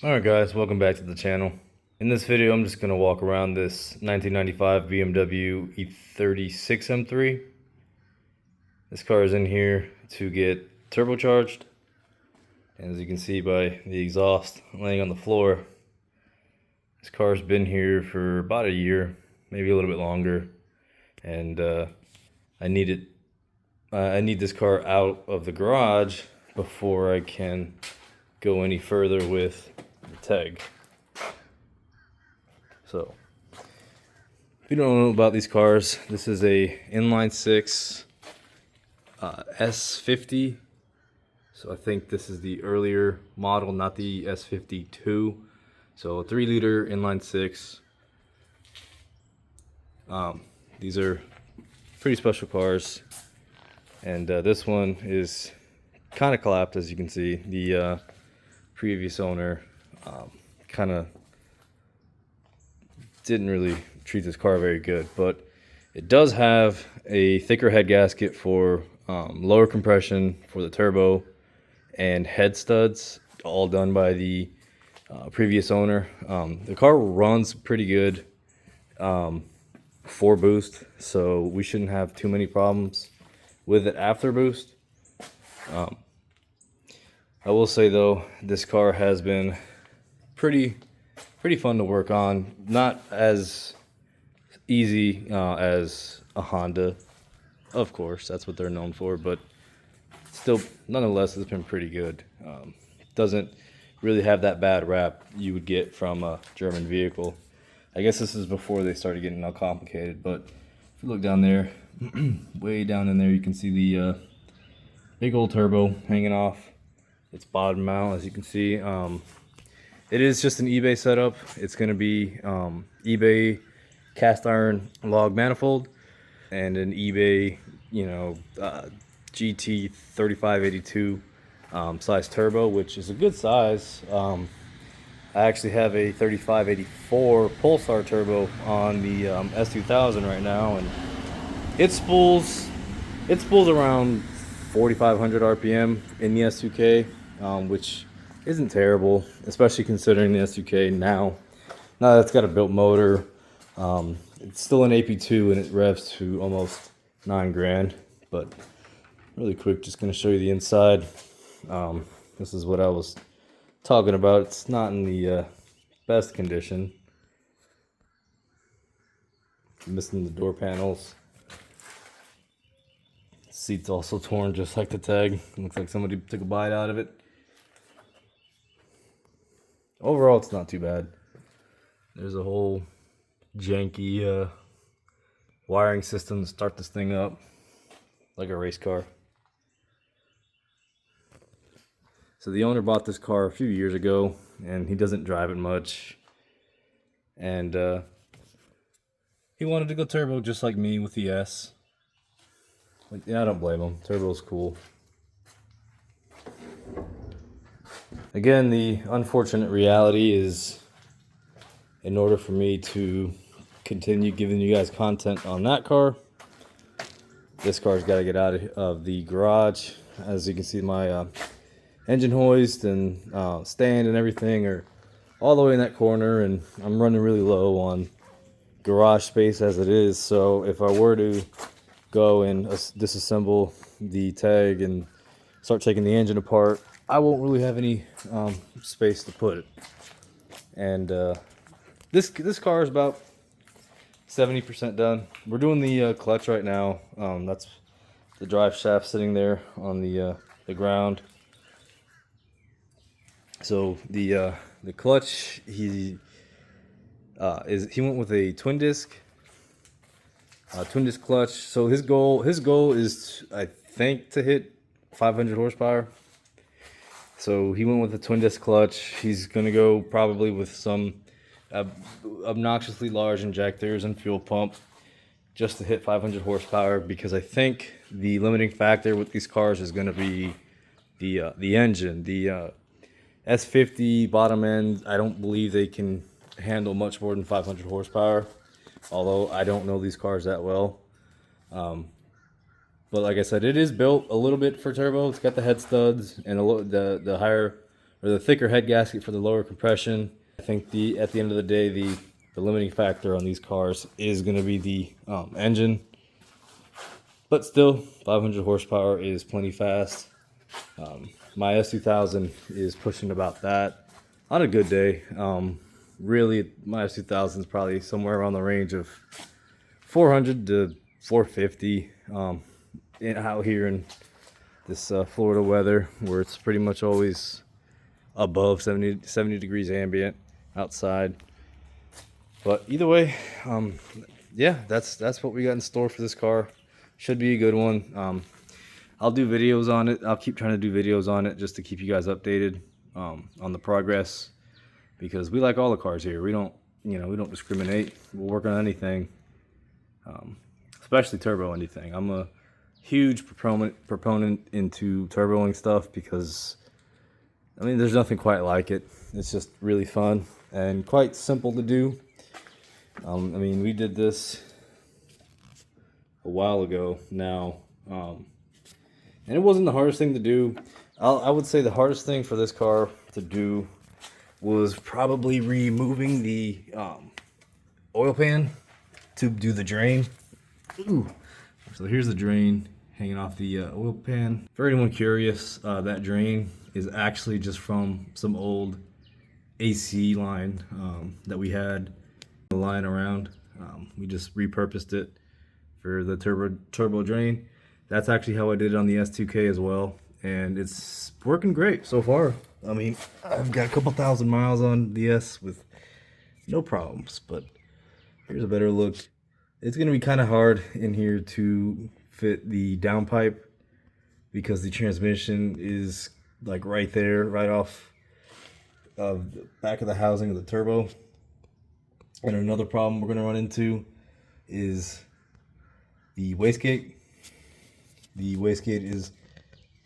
Alright guys, welcome back to the channel. In this video I'm just going to walk around this 1995 BMW E36 M3. This car is in here to get turbocharged, and as you can see by the exhaust laying on the floor, this car's been here for about a year, maybe a little bit longer, and I need this car out of the garage before I can go any further with the tag. So, if you don't know about these cars, this is a inline-six S50. So I think this is the earlier model, not the S52. So a 3-liter inline-six. These are pretty special cars, and this one is kind of collapsed, as you can see. The previous owner kind of didn't really treat this car very good, but it does have a thicker head gasket for lower compression for the turbo, and head studs, all done by the previous owner. The car runs pretty good for boost, so we shouldn't have too many problems with it after boost. I will say though, this car has been pretty fun to work on. Not as easy as a Honda, of course, that's what they're known for, but still, nonetheless, it's been pretty good. Doesn't really have that bad rap you would get from a German vehicle. I guess this is before they started getting all complicated, but if you look down there, way down in there, you can see the big old turbo hanging off its bottom mount, as you can see. It is just an eBay setup. It's going to be eBay cast iron log manifold and an eBay, GT 3582 size turbo, which is a good size. I actually have a 3584 Pulsar turbo on the S2000 right now, and it spools around 4,500 RPM in the S2K, which isn't terrible, especially considering the S2K now that it's got a built motor. It's still an AP2 and it revs to almost 9 grand. But really quick, just going to show you the inside. This is what I was talking about. It's not in the best condition. Missing the door panels. Seat's also torn just like the tag. Looks like somebody took a bite out of it. Overall, it's not too bad. There's a whole janky wiring system to start this thing up, like a race car. So the owner bought this car a few years ago, and he doesn't drive it much. And he wanted to go turbo just like me with the S. But yeah, I don't blame him. Turbo's cool. Again, the unfortunate reality is, in order for me to continue giving you guys content on that car, this car's got to get out of the garage. As you can see, my engine hoist and stand and everything are all the way in that corner, and I'm running really low on garage space as it is. So if I were to go and disassemble the tag and start taking the engine apart, I won't really have any space to put it. And this car is about 70% done. We're doing the clutch right now. That's the drive shaft sitting there on the ground. So the clutch, he went with a twin disc clutch. So his goal is, I think, to hit 500 horsepower. So he went with a twin disc clutch. He's gonna go probably with some obnoxiously large injectors and fuel pump just to hit 500 horsepower, because I think the limiting factor with these cars is going to be the engine. The S50 bottom end, I don't believe they can handle much more than 500 horsepower, although I don't know these cars that well. But like I said, it is built a little bit for turbo. It's got the head studs and the higher or the thicker head gasket for the lower compression. I think at the end of the day, the limiting factor on these cars is going to be the engine. But still, 500 horsepower is plenty fast. My S2000 is pushing about that on a good day. Really, my S2000 is probably somewhere around the range of 400 to 450 out here in this Florida weather, where it's pretty much always above 70 degrees ambient outside. But either way, yeah, that's what we got in store for this car. Should be a good one. I'll do videos on it. I'll keep trying to do videos on it just to keep you guys updated on the progress, because we like all the cars here. We don't, we don't discriminate. We'll work on anything, especially turbo anything. I'm a huge proponent into turboing stuff because, I mean, there's nothing quite like it. It's just really fun and quite simple to do. I mean, we did this a while ago now, and it wasn't the hardest thing to do. I would say the hardest thing for this car to do was probably removing the oil pan to do the drain. Ooh. So here's the drain hanging off the oil pan. For anyone curious, that drain is actually just from some old AC line that we had lying around. We just repurposed it for the turbo drain. That's actually how I did it on the S2K as well, and it's working great so far. I mean, I've got a couple thousand miles on the S with no problems. But here's a better look. It's gonna be kind of hard in here to fit the downpipe because the transmission is like right there, right off of the back of the housing of the turbo. And another problem we're gonna run into is the wastegate. The wastegate is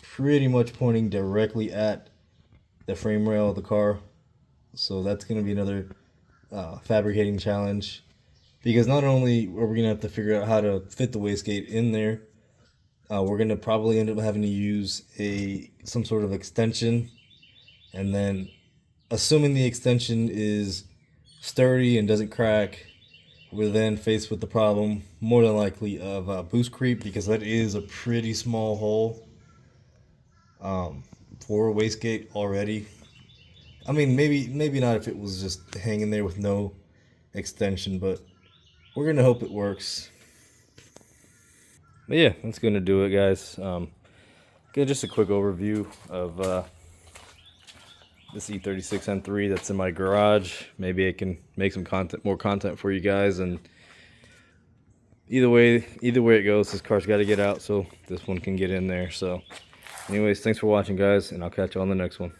pretty much pointing directly at the frame rail of the car, so that's gonna be another fabricating challenge, because not only are we gonna have to figure out how to fit the wastegate in there, we're gonna probably end up having to use some sort of extension, and then assuming the extension is sturdy and doesn't crack, we're then faced with the problem, more than likely, of boost creep, because that is a pretty small hole for a wastegate already. I mean, maybe not if it was just hanging there with no extension, but we're gonna hope it works. But yeah, that's gonna do it, guys. Just a quick overview of this E36 M3 that's in my garage. Maybe I can make some more content for you guys, and either way it goes, this car's got to get out so this one can get in there. So anyways, thanks for watching, guys, and I'll catch you on the next one.